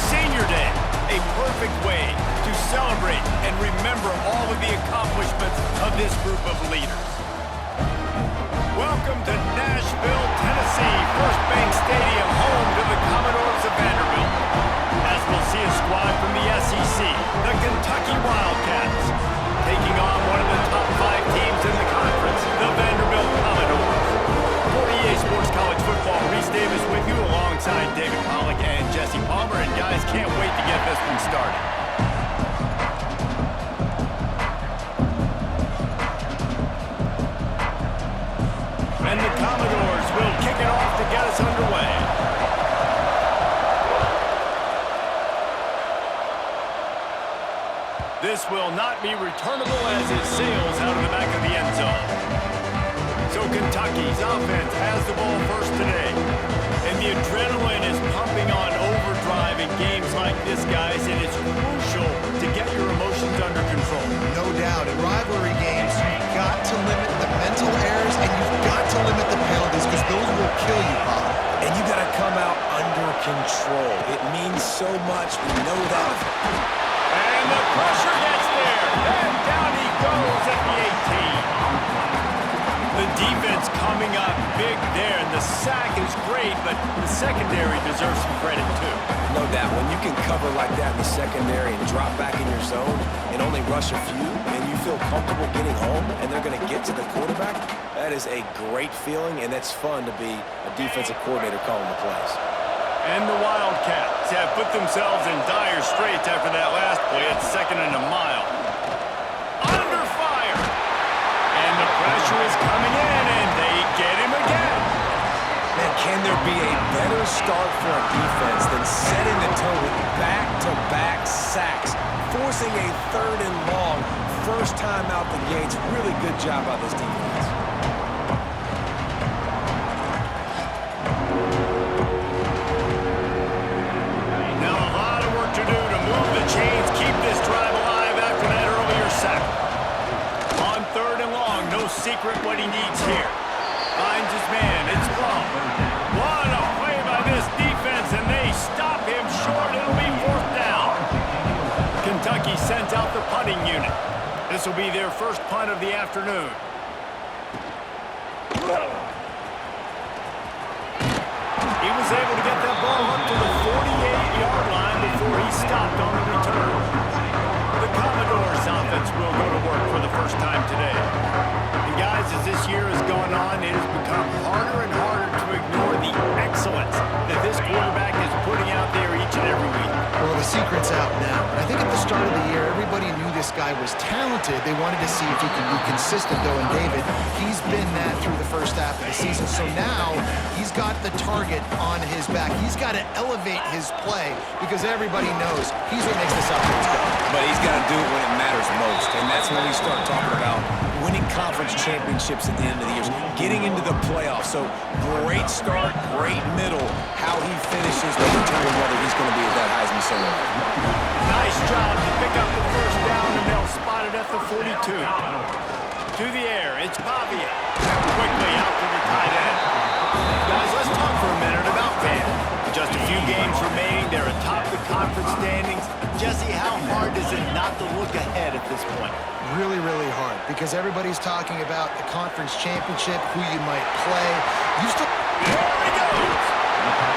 Senior Day, a perfect way to celebrate and remember all of the accomplishments of this group of leaders. Welcome to Nashville, Tennessee, First Bank Stadium, home to the Commodores of Vanderbilt. As we'll see a squad from the SEC, the Kentucky Wildcats, taking on one of the top 5 teams in the conference, the Vanderbilt Commodores. For EA Sports College Football, Reese Davis with you alongside David Pollack and Jesse Palmer. And guys, can't wait to get this one started. And the Commodores will kick it off to get us underway. This will not be returnable as it sails out of the back of the end zone. So Kentucky's offense has the ball first today. And the adrenaline is pumping on overdrive in games like this, guys, and it's crucial to get your emotions under control. No doubt. In rivalry games, you've got to limit the mental errors and you've got to limit the penalties because those will kill you, Bob. And you got to come out under control. It means so much. We know that. And the pressure gets there. And down he goes at the 18. The defense coming up big there, and the sack is great, but the secondary deserves some credit too. No doubt. When you can cover like that in the secondary and drop back in your zone and only rush a few, and you feel comfortable getting home, and they're going to get to the quarterback, that is a great feeling, and it's fun to be a defensive coordinator calling the plays. And the Wildcats have put themselves in dire straits after that last play at 2nd and a mile. Under fire! And the pressure is coming in, and they get him again. Man, can there be a better start for a defense than setting the tone with back-to-back sacks, forcing a 3rd and long, first time out the gates? Really good job by this defense. Now a lot of work to do to move the chains, keep this drive alive after that earlier sack. On 3rd and long, no secret what he needs here. Finds his man, it's Plum. What a play by this defense, and they stop him short. It'll be 4th down. Kentucky sends out the punting unit. This will be their first punt of the afternoon. He was able to get that ball up to the 48-yard line before he stopped on the return. The Commodores offense will go to work for the first time today. And guys, as this year has gone on, it has become harder and harder to ignore the excellence that this quarterback is putting out there each and every week. Well, the secret's out now. And I think at the start of the year, everybody knew this guy was talented. They wanted to see if he could be consistent, though, and David, he's been that through the first half of the season. So now he's got the target on his back. He's got to elevate his play because everybody knows he's what makes this offense go. But he's got to do it when it matters most, and that's when we start talking about winning conference championships at the end of the year, getting into the playoffs. So great start, great middle. How he finishes will determine whether he's going to be at that Heisman Ceremony. Nice job to pick up the first down, and they'll spot it at the 42. To the air, it's Pavia. Quickly out to the tight end. Guys, let's talk for a minute about Van. Just a few games remaining. They're atop the conference standings. Jesse, how hard is it not to look ahead at this point? Really, really hard because everybody's talking about the conference championship, who you might play. There he goes.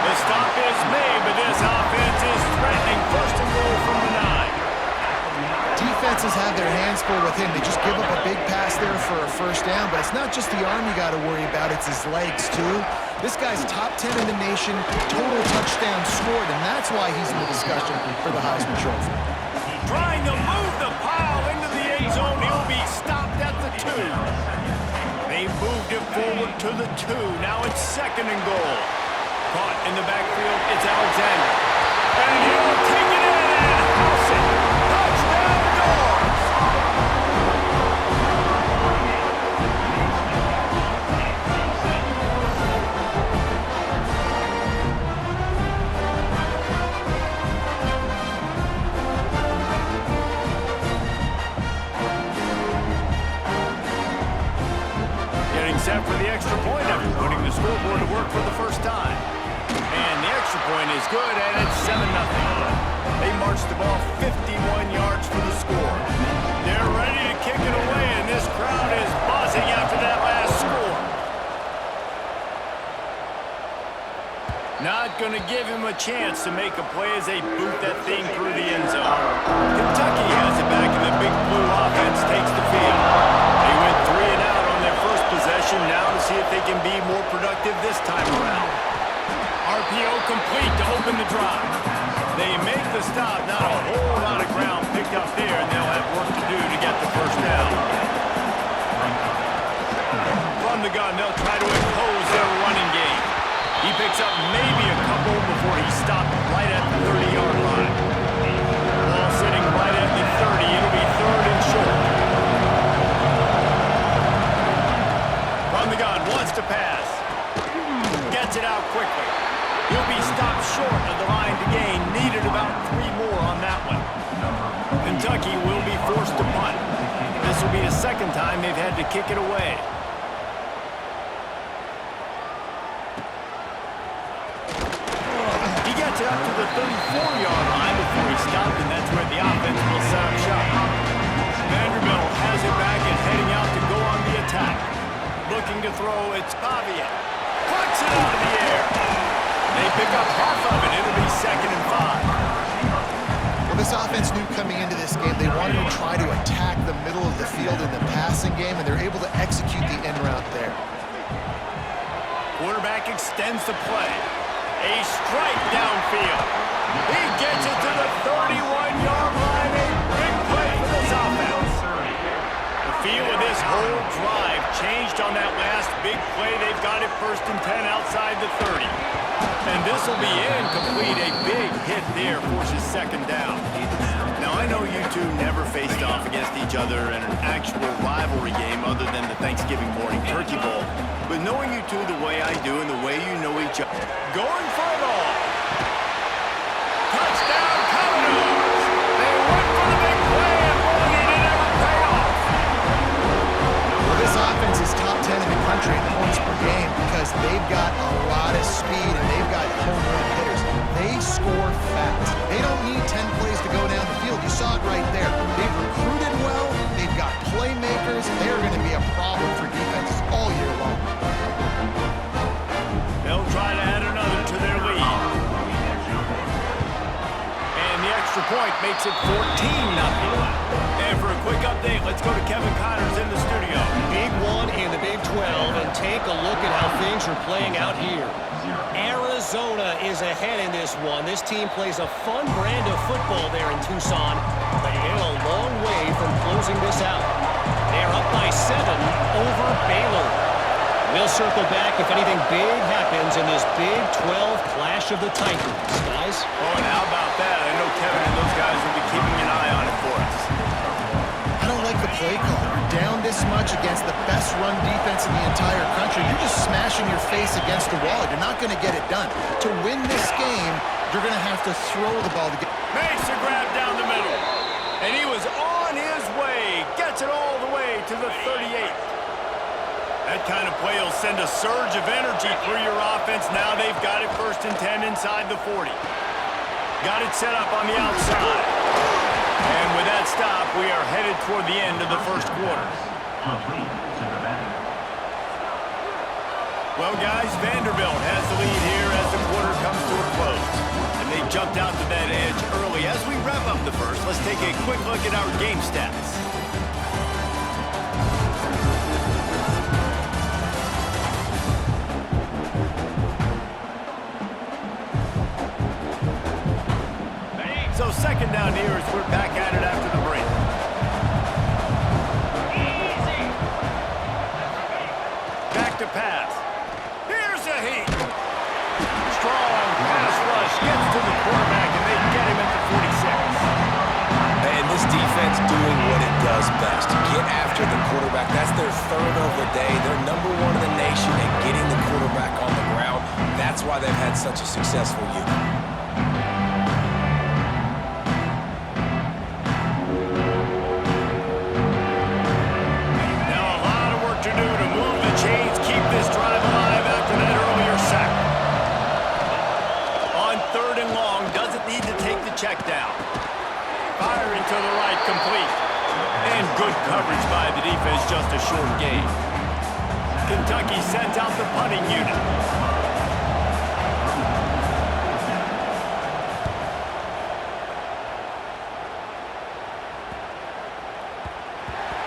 The stop is made, but this offense is threatening. 1st and goal from the 9. Defenses have their hands full with him. They just give up a big pass there for a first down, but it's not just the arm you got to worry about, it's his legs too. This guy's top 10 in the nation, total touchdowns scored, and that's why he's in the discussion for the Heisman Trophy. Trying to move the pile into the end zone. He'll be stopped at the 2. They moved it forward to the 2. Now it's 2nd and goal. Caught in the backfield, it's Alexander. And he'll take it in and house it. Touchdown, Dogs! Set for the extra point after putting the scoreboard to work for the first time. And the extra point is good, and it's 7-0. They marched the ball 51 yards for the score. They're ready to kick it away, and this crowd is buzzing after that last score. Not going to give him a chance to make a play as they boot that thing through the end zone. Kentucky has it back, and the Big Blue offense takes the field. They went 3 and out on their first possession, now to see if they can be more productive this time around. RPO complete to open the drive. They make the stop, not a whole lot of ground picked up there, and they'll have work to do to get the first down. From the gun, they'll try to impose their running game. He picks up maybe a couple before he stopped right at the 30-yard line. Ball sitting right at the 30. It'll be 3rd and short. From the gun, wants to pass. Gets it out quickly. He'll be stopped short of the line to gain. Needed about 3 more on that one. Kentucky will be forced to punt. This will be the second time they've had to kick it away. He gets it up to the 34-yard line before he stopped, and that's where the offense will set up shop. Vanderbilt has it back and heading out to go on the attack. Looking to throw, it's Pavia. Puts it out of the air. They pick up half of it. It'll be 2nd and 5. Well, this offense knew coming into this game they wanted to try to attack the middle of the field in the passing game, and they're able to execute the end route there. Quarterback extends the play. A strike downfield. He gets it to the 31-yard line. A big play for this offense. The feel of this whole drive changed on that last big play. They've got it 1st and 10 outside the 30. And this will be incomplete. A big hit there forces 2nd down. Now, I know you two never faced off against each other in an actual rivalry game other than the Thanksgiving morning Turkey Bowl. But knowing you two the way I do and the way you know each other, going for it all. Touchdown, Commodores! They went for the big play, and boy, did it ever pay off. Well, this offense is top 10 in the country in points per game because they've got a lot of speed and they've got home run hitters. They score fast. They don't need 10 plays to go down the field. You saw it right there. They've recruited well. They've got playmakers. They're going to be a problem for defenses all year long. They'll try to add another to their lead. And the extra point makes it 14-0. And for a quick update, let's go to Kevin Connors in the studio. Big one in the Big 12, and take a look at how things are playing out here. Arizona is ahead in this one. This team plays a fun brand of football there in Tucson, but they're a long way from closing this out. They're up by 7 over Baylor. We'll circle back if anything big happens in this Big 12 clash of the Titans, guys. Oh, and how about that? I know Kevin and those guys will be keeping an eye on it for us. I don't like the play call. You're down this much against the best run defense in the entire country. You're just smashing your face against the wall. You're not going to get it done. To win this game, you're going to have to throw the ball to get... Makes a grab down the middle. And he was on his way. Gets it all the way to the 38. That kind of play will send a surge of energy through your offense. Now they've got it 1st and 10 inside the 40. Got it set up on the outside. And with that stop, we are headed toward the end of the 1st quarter. Well, guys, Vanderbilt has the lead here as the quarter comes to a close. And they jumped out to that edge early. As we wrap up the 1st, let's take a quick look at our game stats. So 2nd down here as we're back at it after the break. Back to pass. Here's a heat. Strong pass rush gets to the quarterback, and they get him at the 46. And this defense doing what it does best. Get after the quarterback. That's their 3rd of the day. They're #1 in the nation at getting the quarterback on the ground. That's why they've had such a successful unit. Check down. Good coverage by the defense, just a short gain. Kentucky sends out the punting unit.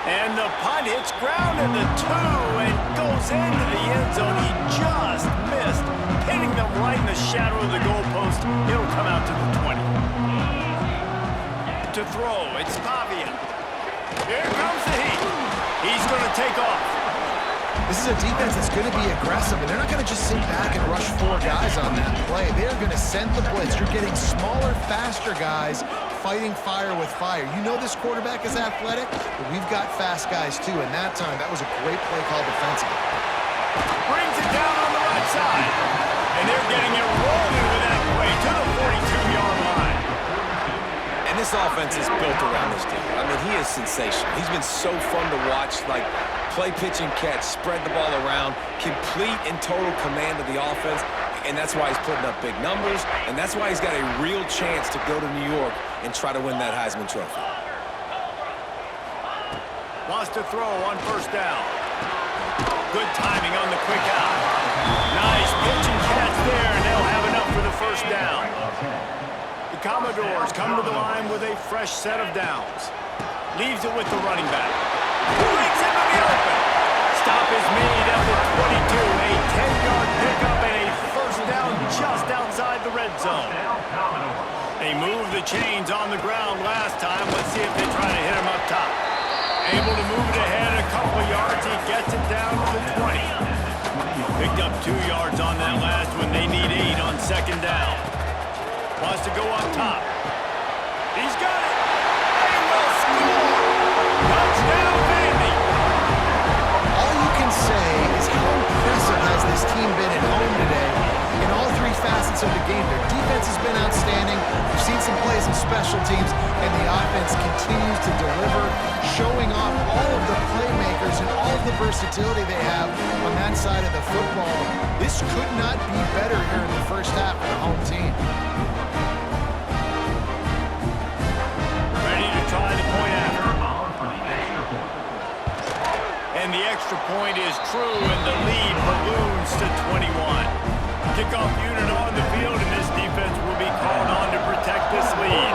And the punt hits ground in the 2 and goes into the end zone. He just missed, hitting them right in the shadow of the goalpost. It'll come out to the 20. To throw, it's Pavia. Here comes the heat. He's going to take off. This is a defense that's going to be aggressive, and they're not going to just sit back and rush 4 guys on that play. They're going to send the blitz. You're getting smaller, faster guys fighting fire with fire. You know this quarterback is athletic, but we've got fast guys too, and that time, that was a great play call defensively. Brings it down on the right side, and they're getting it rolling with that play to the 42-yard line. And this offense is built around this dude. I mean, he is sensational. He's been so fun to watch, like play, pitch, and catch, spread the ball around, complete and total command of the offense, and that's why he's putting up big numbers, and that's why he's got a real chance to go to New York and try to win that Heisman Trophy. Wants to throw on first down. Good timing on the quick out. Nice pitch and catch there, and they'll have enough for the first down. The Commodores come to the line with a fresh set of downs. Leaves it with the running back. Breaks into the open. Stop is made at the 22. A 10-yard pickup and a first down just outside the red zone. They moved the chains on the ground last time. Let's see if they try to hit him up top. Able to move it ahead a couple of yards. He gets it down to the 20. Picked up 2 yards on that last one. They need 8 on second down. Wants to go up top. He's got it. They will score. Touchdown, Vandy. All you can say is how impressive has this team been at home today in all 3 facets of the game. Their defense has been outstanding. We've seen some plays in special teams, and the offense continues to deliver, showing off all of the playmakers and all of the versatility they have on that side of the football. This could not be better here in the first half for the home team. Ready to try the point after. And the extra point is true, and the lead balloons to 21. Kickoff unit on the field, and this defense will be called on to protect this lead.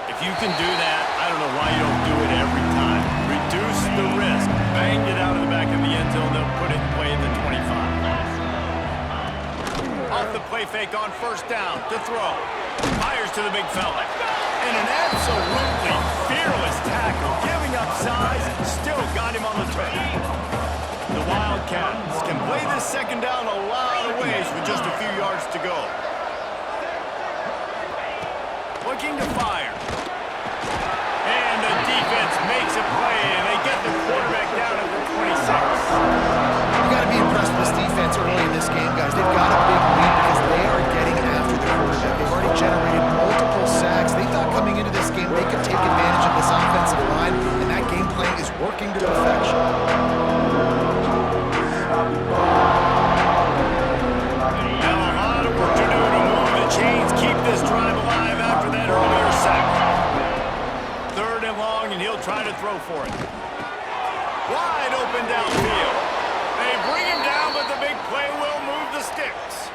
If you can do that, I don't know why you don't do it every time. Reduce the risk. Bang it out of the back of the end zone. They'll put it in play at the 25. Off the play fake on first down to throw. Fires to the big fella. And an absolutely fearless tackle. Giving up size, still got him on the turf. The Wildcats can play this second down a lot of ways with just a few yards to go. Looking to fire. And the defense makes a play, and they get the quarterback down at the 26. You got to be impressed with this defense early in this game, guys. They've got a big lead because they are getting after the quarterback. They've already generated multiple sacks. They thought coming into this game they could take advantage of this offensive line, and that game plan is working to perfection. Now a lot of work to do to move the chains, keep this drive alive after that earlier sack. 3rd and long, and he'll try to throw for it. Wide open downfield. They bring him down, but the big play will move the sticks.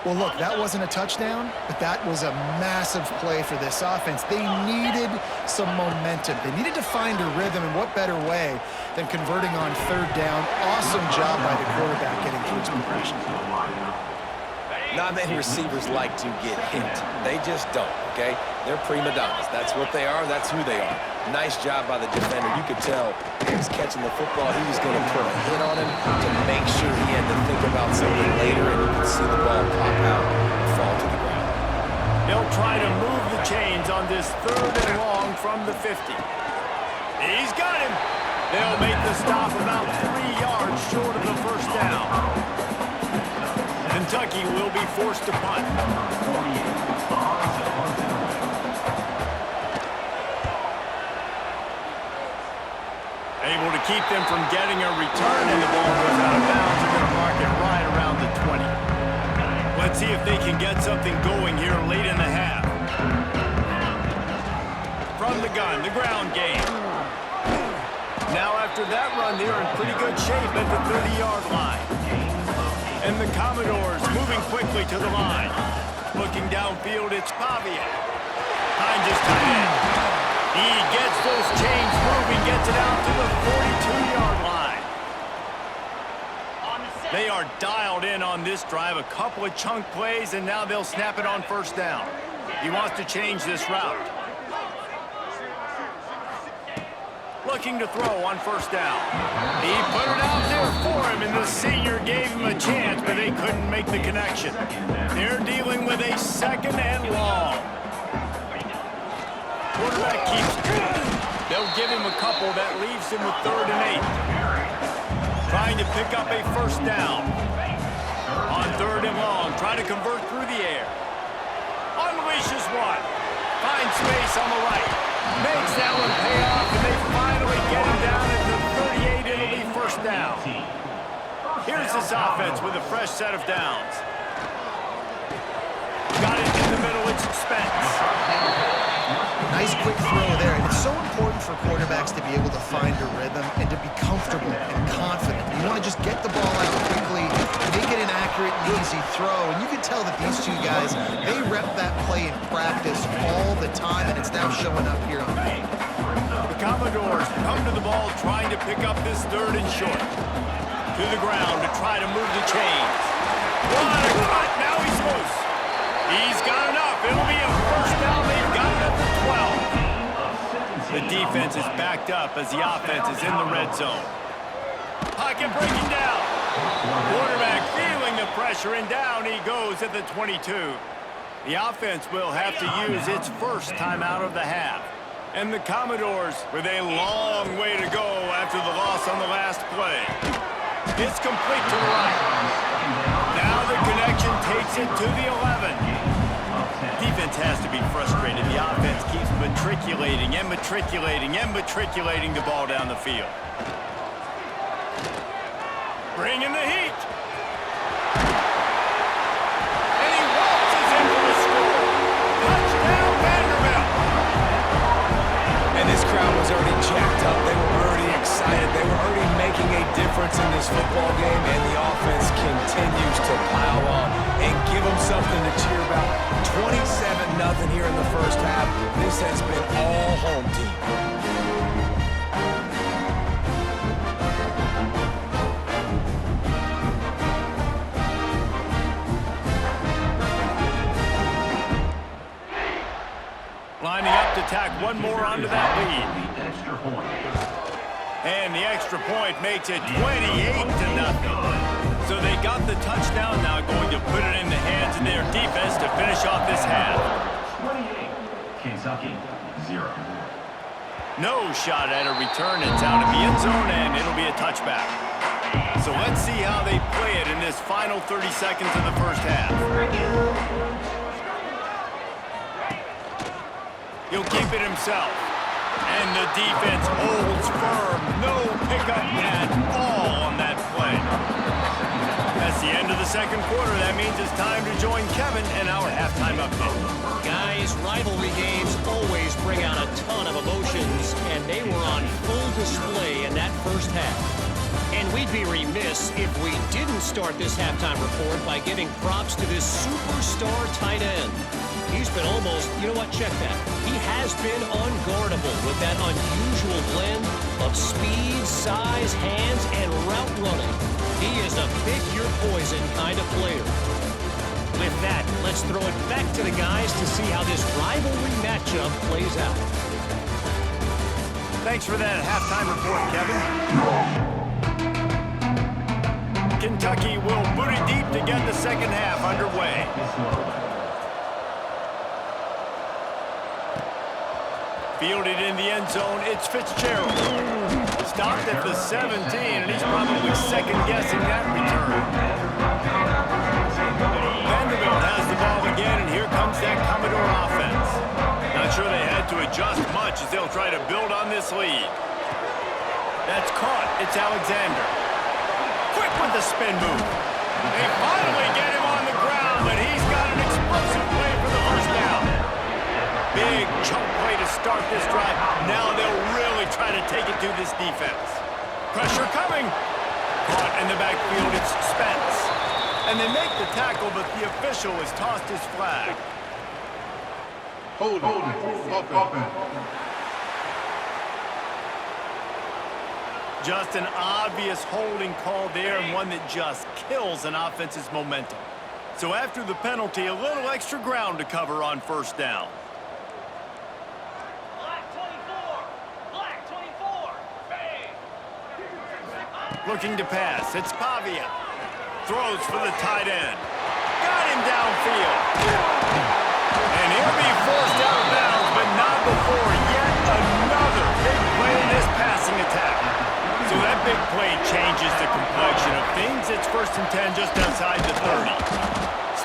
Well, look, that wasn't a touchdown, but that was a massive play for this offense. They needed some momentum. They needed to find a rhythm, and what better way than converting on 3rd down. Awesome job by the quarterback getting through his progression. Not many receivers like to get hit. They just don't, okay? They're prima donnas. That's what they are. That's who they are. Nice job by the defender. You could tell he was catching the football. He was going to put a hit on him to make sure he had to think about something later, and you could see the ball pop out and fall to the ground. They'll try to move the chains on this 3rd and long from the 50. He's got him. They'll make the stop about 3 yards short of the first down. Kentucky will be forced to punt. Able to keep them from getting a return, and the ball goes out of bounds. They're going to mark it right around the 20. Let's see if they can get something going here late in the half. from the gun, the ground game. Now after that run, they're in pretty good shape at the 30-yard line. And the Commodores moving quickly to the line. Looking downfield, it's Pavia. Behind his tight end. He gets those chains moving, gets it out to the 42-yard line. They are dialed in on this drive. A couple of chunk plays, and now they'll snap it on first down. He wants to change this route. Looking to throw on first down. He put it out there for him, and the senior gave him a chance, but they couldn't make the connection. They're dealing with a second and long. Quarterback keeps it. They'll give him a couple. That leaves him with 3rd and 8. Trying to pick up a first down. On 3rd and long, trying to convert through the air. Unleashes one. Finds space on the right. Makes that one pay off, and they finally get him down at the 38. It'll be first down. Here's this offense with a fresh set of downs. Got it in the middle. It's Spence. Nice quick throw there, and it's so important for quarterbacks to be able to find a rhythm and to be comfortable and confident. You want to just get the ball out quickly, make it an accurate and easy throw, and you can tell that these two guys, they rep that play in practice all the time, and it's now showing up here on tape. The Commodores come to the ball trying to pick up this 3rd and short. To the ground to try to move the chains. What a cut! Now he's loose. He's got enough. It'll be a first down. They've got it at the 12. The defense is backed up as the offense is in the red zone. Pocket breaking down. Quarterback feeling the pressure, and down he goes at the 22. The offense will have to use its first timeout of the half. And the Commodores with a long way to go after the loss on the last play. It's complete to the right. Now the connection takes it to the 11. Defense has to be frustrated. The offense keeps matriculating and matriculating and matriculating the ball down the field. Bringing the heat. And he waltzes into the score. Touchdown, Vanderbilt. And this crowd was already jacked up. They were already excited. They were already making a difference in this football game, and the offense continues to pile on and give them something to cheer about. 27-0 here in the first half. This has been all home team. Lining up to tack one more onto that lead. And the extra point makes it 28-0. So they got the touchdown, now going to put it in the hands of their defense to finish off this half. 28, Kentucky, 0. No shot at a return. It's out of the end zone, and it'll be a touchback. So let's see how they play it in this final 30 seconds of the first half. He'll keep it himself. And the defense holds firm. No pickup at all on that play. That's the end of the second quarter. That means it's time to join Kevin and our halftime update. Guys, rivalry games always bring out a ton of emotions, and they were on full display in that first half. And we'd be remiss if we didn't start this halftime report by giving props to this superstar tight end. He's been almost, you know what, check that. He has been unguardable with that unusual blend of speed, size, hands, and route running. He is a pick-your-poison kind of player. With that, let's throw it back to the guys to see how this rivalry matchup plays out. Thanks for that halftime report, Kevin. Kentucky will boot it deep to get the second half underway. Fielded in the end zone, it's Fitzgerald. Stopped at the 17, and he's probably second-guessing that return. Vanderbilt has the ball again, and here comes that Commodore offense. Not sure they had to adjust much as they'll try to build on this lead. That's caught. It's Alexander. Quick with the spin move. They finally get him on the ground, but he's got an explosive play for the first down. Big chunk play to start this drive. Now they'll really try to take it to this defense. Pressure coming. Caught in the backfield, it's Spence. And they make the tackle, but the official has tossed his flag. Hold it. Just an obvious holding call there, and one that just kills an offense's momentum. So after the penalty, a little extra ground to cover on first down. Black 24. Bang. Looking to pass, it's Pavia. Throws for the tight end. Got him downfield. And he'll be forced out of bounds, but not before yet another big play in this passing attack. So that big play changes the complexion of things. It's 1st and 10 just outside the 30.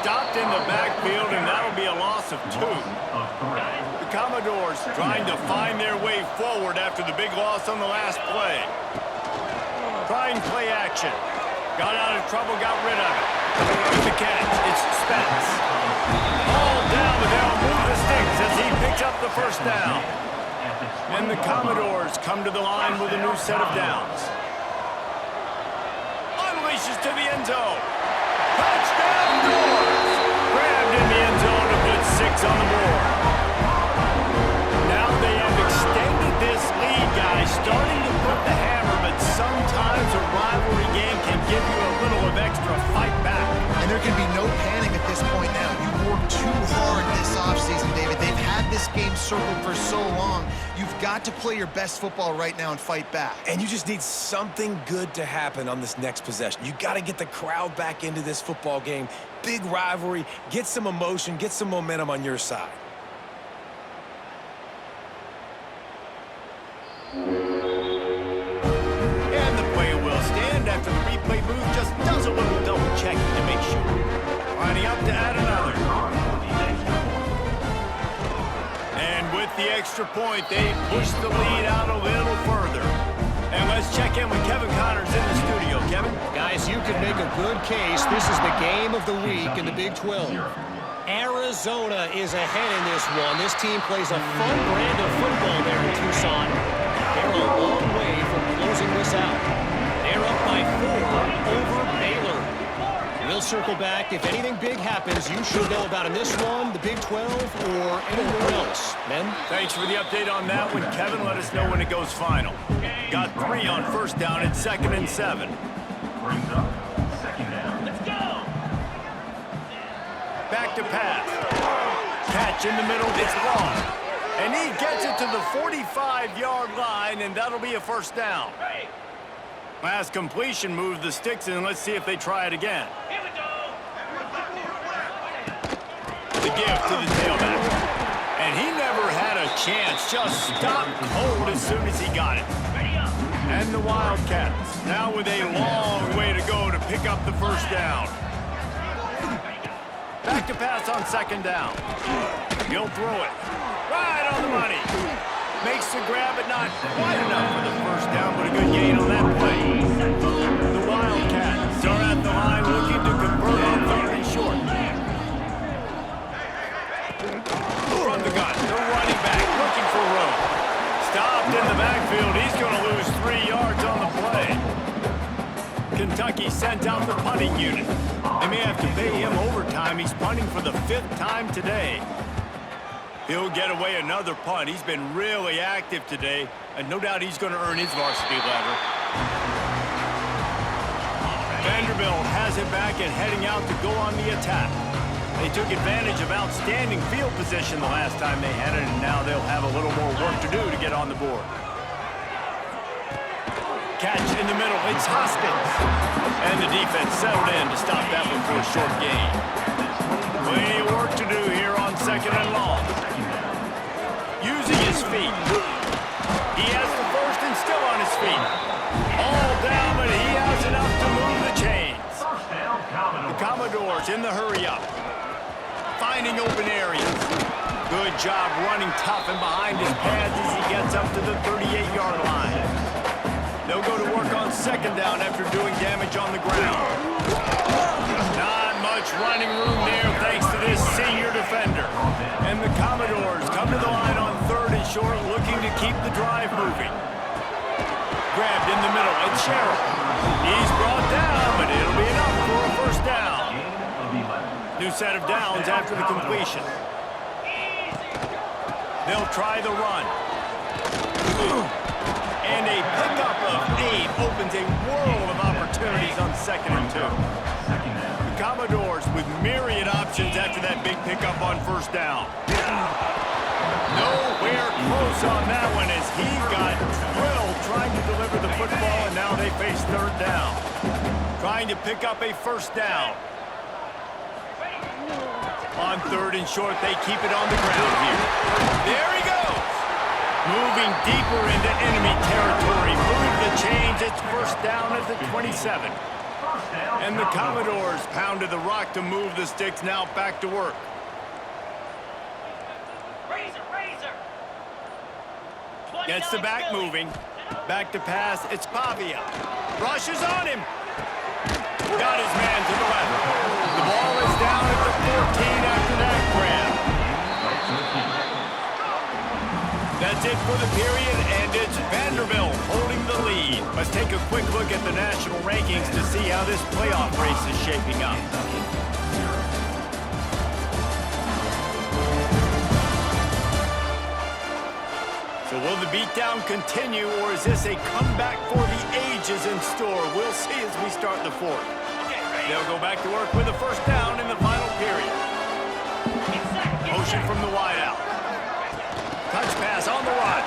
Stopped in the backfield, and that'll be a loss of 2. The Commodores trying to find their way forward after the big loss on the last play. Trying play action. Got out of trouble, got rid of it. With the catch, it's Spence. All down, but they'll move the sticks as he picks up the first down. And the Commodores come to the line with a new set of downs. Unleashes to the end zone. Touchdown, Doors! Grabbed in the end zone to put 6 on the board. Now they have extended this lead, guys, starting to put the hammer, but sometimes a rivalry game can give you a little of extra fight back. And there can be no panic at this point now. You've worked too hard this offseason, David. They've had this game circled for so long. You've got to play your best football right now and fight back. And you just need something good to happen on this next possession. You got to get the crowd back into this football game. Big rivalry, get some emotion, get some momentum on your side. And the play will stand after the replay booth just does a little double checking to make sure. Lining up to add another. And with the extra point, they push the lead out a little further. And let's check in with Kevin Connors in the studio. Kevin? Guys, you can make a good case. This is the game of the week in the Big 12. Arizona is ahead in this one. This team plays a fun brand of football there in Tucson. They're a long way from closing this out. They're up by 4 over Baylor. We'll circle back. If anything big happens, you should know about in this one, the Big 12, or anywhere else. Men? Thanks for the update on that one, Kevin. Let us know when it goes final. Got 3 on first down at 2nd and 7. Brings up 2nd down. Let's go. Back to pass. Catch in the middle, it's long. And he gets it to the 45-yard line, and that'll be a first down. Hey, Last completion moved the sticks in. Let's see if they try it again. here we go. The give to the tailback. And he never had a chance. Just stopped cold as soon as he got it. Ready up. And the Wildcats now with a long way to go to pick up the first down. Back to pass on 2nd down. He'll throw it. Right on the money. Makes the grab, but not quite enough for the first down, but a good gain on that play. The Wildcats are at the line looking to convert on 3rd and short. From the gun, the running back looking for room. Stopped in the backfield. He's going to lose 3 yards on the play. Kentucky sent out the punting unit. They may have to pay him overtime. He's punting for the 5th time today. He'll get away another punt. He's been really active today, and no doubt he's going to earn his varsity letter. Vanderbilt has it back and heading out to go on the attack. They took advantage of outstanding field position the last time they had it, and now they'll have a little more work to do to get on the board. Catch in the middle, it's Hoskins. And the defense settled in to stop that one for a short gain. Plenty of work to do here on 2nd and long. Using his feet. He has the first and still on his feet. All down, but he has enough to move the chains. First down, The Commodores. Commodores in the hurry up. Finding open areas. Good job running tough and behind his pads as he gets up to the 38-yard line. They'll go to work on 2nd down after doing damage on the ground. Not much running room there thanks to this senior defender. And the Commodores come to the line on short, looking to keep the drive moving. Grabbed in the middle, it's Sherrill. He's brought down, but it'll be enough for a first down. New set of downs after the completion. They'll try the run. And a pickup of 8 opens a world of opportunities on 2nd and 2. The Commodores with myriad options after that big pickup on first down. Nowhere close on that one as he got drilled trying to deliver the football, and now they face 3rd down. Trying to pick up a first down. On 3rd and short, they keep it on the ground here. There he goes! Moving deeper into enemy territory. Move the chains. It's first down at the 27. And the Commodores pounded the rock to move the sticks. Now back to work. Gets the back moving. Back to pass. It's Pavia. Rushes on him. Got his man to the left. The ball is down at the 14 after that grab. That's it for the period, and it's Vanderbilt holding the lead. Let's take a quick look at the national rankings to see how this playoff race is shaping up. So will the beatdown continue, or is this a comeback for the ages in store? We'll see as we start the 4th. They'll go back to work with a first down in the final period. Motion from the wideout. Touch pass on the run.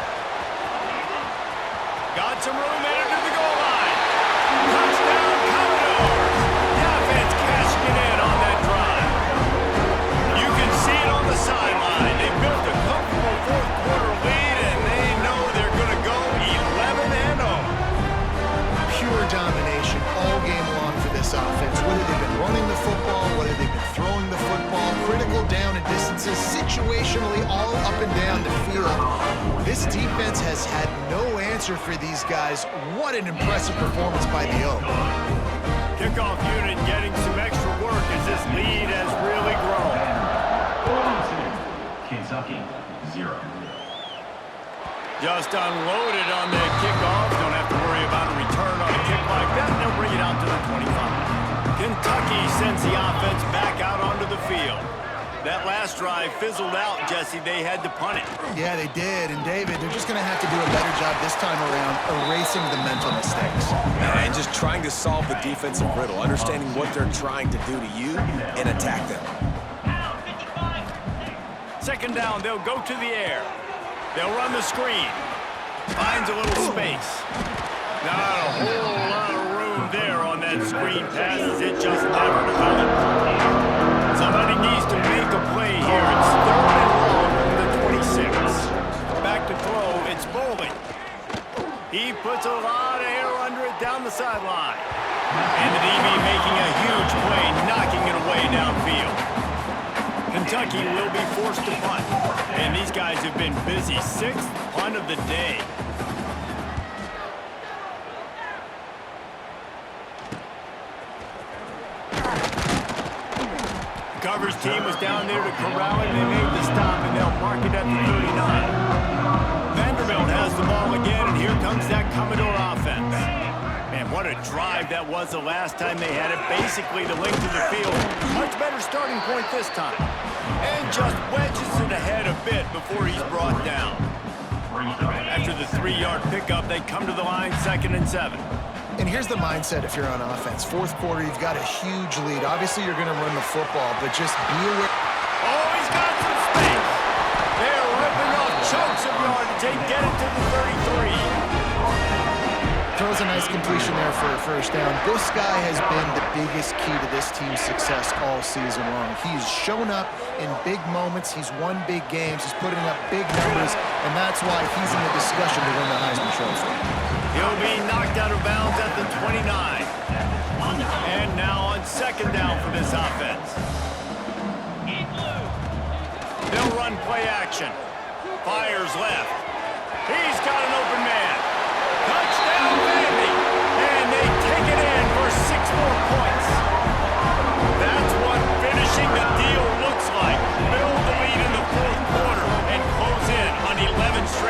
Got some room headed to the goal line. Touchdown, Commodores. The offense cashing it in on that drive. You can see it on the sideline. They built a comfortable 4th quarter lead, and they know they're going to go 11-0. Pure domination all game long for this offense. Whether they've been running the football, whether they've been throwing the football, critical down and distances, situationally all up and down the field. This defense has had no answer for these guys. What an impressive performance by the O. Kickoff unit getting some extra work as this lead has really grown. Kentucky, 0. Just unloaded on the kickoff. Don't have to worry about a return on a kick like that. They'll bring it out to the 25. Kentucky sends the offense back out onto the field. That last drive fizzled out, Jesse. They had to punt it. Yeah, they did. And David, they're just going to have to do a better job this time around erasing the mental mistakes. And just trying to solve the defensive riddle, understanding what they're trying to do to you and attack them. 2nd down, they'll go to the air. They'll run the screen. Finds a little space. Not a whole lot of room there on that screen pass as it just never developed. Somebody needs to make a play here. It's 3rd and long from the 26. Back to throw, it's Bowling. He puts a lot of air under it down the sideline. And the DB making a huge play, knocking it away downfield. Kentucky will be forced to punt. And these guys have been busy. 6th punt of the day. Coverage team was down there to corral it. They made the stop, and they'll mark it at the 39. Vanderbilt has the ball again, and here comes that Commodore offense. Man, what a drive that was the last time they had it. Basically, the length of the field. Much better starting point this time. And just wedges it ahead a bit before he's brought down. After the 3-yard pickup, they come to the line 2nd and 7. And here's the mindset if you're on offense. 4th quarter, you've got a huge lead. Obviously, you're going to run the football, but just be aware. Oh, he's got some space. They're ripping off chunks of yardage. They get it to the 33. Throws a nice completion there for a first down. This guy has been the biggest key to this team's success all season long. He's shown up in big moments. He's won big games. He's putting up big numbers, and that's why he's in the discussion to win the Heisman Trophy. He'll be knocked out of bounds at the 29. And now on 2nd down for this offense. They'll run play action. Fires left. He's got an open man. Touchdown, Vandy. And they take it in for 6 more points. That's what finishing the deal looks like. Build the lead in the 4th quarter and close in on 11 straight.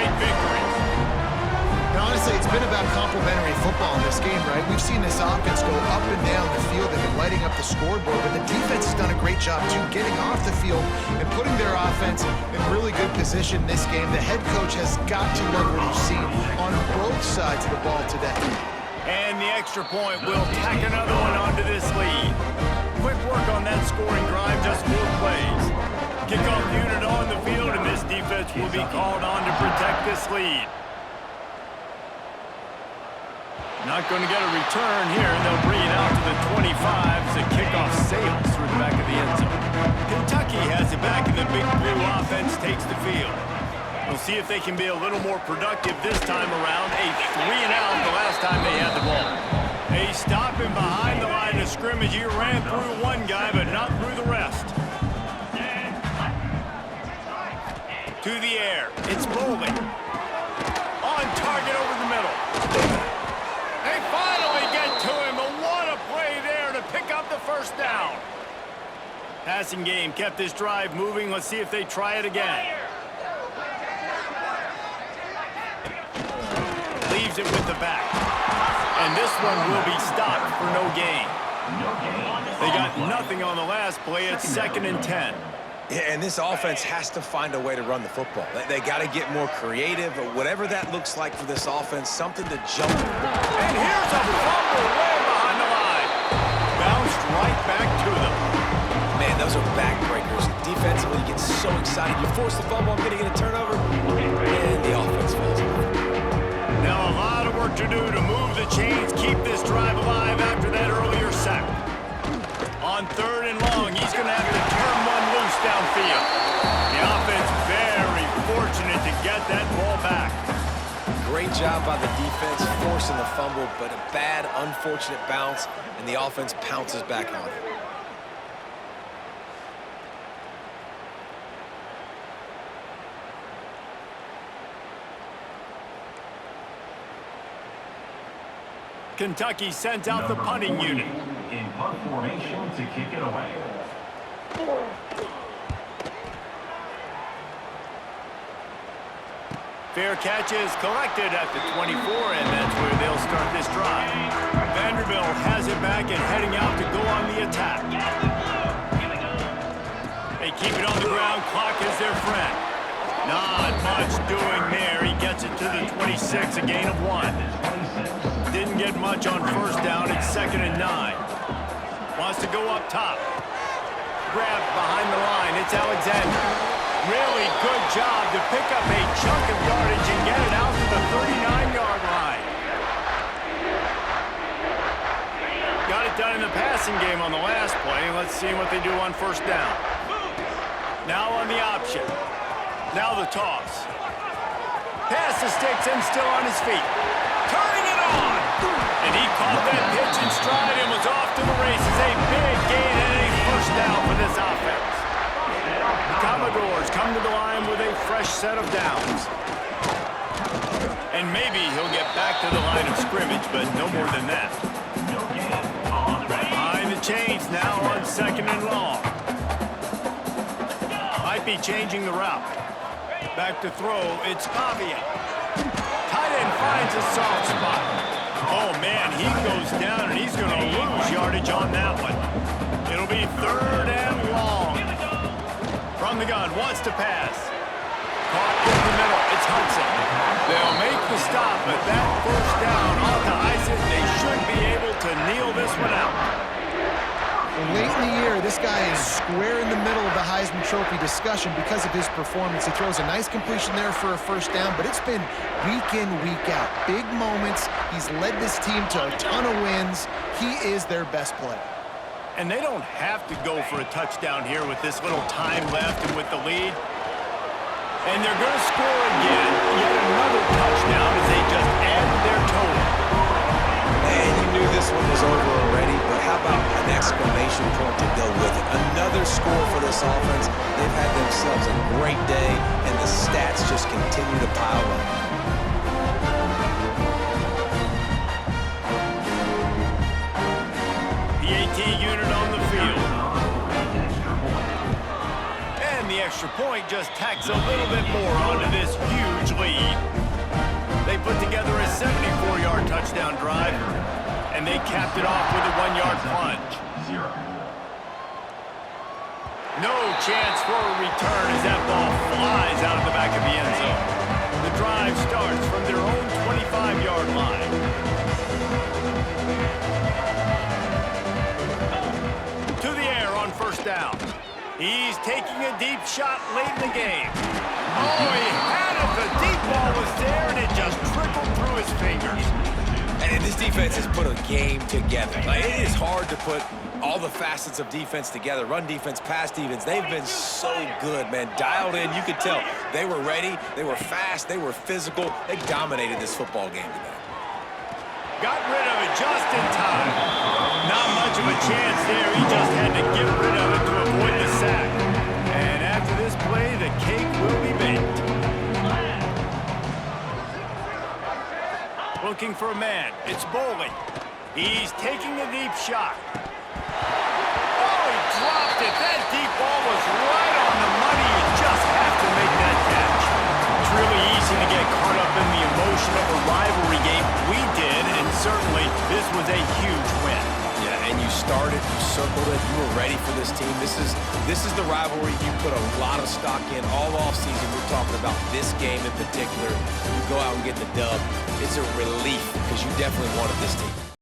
football in this game, right? We've seen this offense go up and down the field. They've been lighting up the scoreboard, but the defense has done a great job, too, getting off the field and putting their offense in really good position this game. The head coach has got to love what he's seen on both sides of the ball today. And the extra point will tack another one onto this lead. Quick work on that scoring drive, just 4 plays. Kickoff unit on the field, and this defense will be called on to protect this lead. Not going to get a return here, and they'll bring it out to the 25 as the kickoff sails through the back of the end zone. Kentucky has it back, and the big blue offense takes the field. We'll see if they can be a little more productive this time around. A 3-and-out the last time they had the ball. A stopping behind the line of scrimmage. He ran through one guy, but not through the rest. To the air. It's rolling. On target over the middle. They finally get to him, but what a play there to pick up the first down. Passing game kept this drive moving. Let's see if they try it again. Leaves it with the back. And this one will be stopped for no gain. They got nothing on the last play. It's 2nd and 10. Yeah, and this offense has to find a way to run the football. They got to get more creative, whatever that looks like for this offense, something to jump. And here's a fumble way behind the line. Bounced right back to them. Man, those are backbreakers. Defensively, you get so excited. You force the fumble, I'm going to get a turnover, and the offense falls over. Now a lot of work to do to move the chains, keep this drive alive after that earlier sack. On 3rd and long, he's going to have to turn one loose downfield. The offense very fortunate to get that ball back. Great job by the defense forcing the fumble, but a bad, unfortunate bounce, and the offense pounces back on it. Kentucky sent out the punting unit. In punt formation to kick it away. Fair catch is collected at the 24, and that's where they'll start this drive. Vanderbilt has it back and heading out to go on the attack. They keep it on the ground. Clock is their friend. Not much doing there. He gets it to the 26, a gain of 1. Didn't get much on first down. It's 2nd and 9. Wants to go up top. Grabbed behind the line. It's Alexander. Really good job to pick up a chunk of yardage and get it out to the 39-yard line. Got it done in the passing game on the last play. Let's see what they do on first down. Now on the option. Now the toss. Pass the sticks and still on his feet. Turning it on. And he caught that pitch in stride and was off to the races. A big gain and a first down for this offense. The Commodores come to the line with a fresh set of downs. And maybe he'll get back to the line of scrimmage, but no more than that. Behind the chains now on 2nd and long. Might be changing the route. Back to throw, it's Pavia. Tight end finds a soft spot. Oh, man, he goes down, and he's going to lose yardage on that one. It'll be 3rd and long. From the gun, wants to pass. Caught in the middle, it's Hudson. They'll make the stop, but that first down ought to ice it. They should be able to kneel this one out. Late in the year, this guy is square in the middle of the Heisman Trophy discussion because of his performance. He throws a nice completion there for a first down, but it's been week in, week out. Big moments. He's led this team to a ton of wins. He is their best player. And they don't have to go for a touchdown here with this little time left and with the lead. And they're going to score again. Yet another touchdown as they just add to their total. And you knew this one was over already, but how about an exclamation point to go with it? Another score for this offense. They've had themselves a great day, and the stats just continue to pile up. PAT unit on the field. And the extra point just tacks a little bit more onto this huge lead. They put together a 74-yard touchdown drive, and they capped it off with a 1-yard plunge. No chance for a return as that ball flies out of the back of the end zone. The drive starts from their own 25-yard line. To the air on first down. He's taking a deep shot late in the game. Oh, he had it. The deep ball was there, and it just trickled through his fingers. And this defense has put a game together. Like, it is hard to put all the facets of defense together. Run defense, pass defense. They've been so good, man. Dialed in. You could tell they were ready. They were fast. They were physical. They dominated this football game today. Got rid of it just in time. Not much of a chance there. He just had to get rid of it to avoid the sack. And after this play, the cake will be baked. Looking for a man. It's Bowling. He's taking a deep shot. Oh, he dropped it. That deep ball was right on the money. You just have to make that catch. It's really easy to get caught up in the emotion of a rivalry game. We did, and certainly this was a huge win. Yeah, and you started, you circled it, you were ready for this team. This is the rivalry you put a lot of stock in all offseason. We're talking about this game in particular. You go out and get the dub. It's a relief because you definitely wanted this team.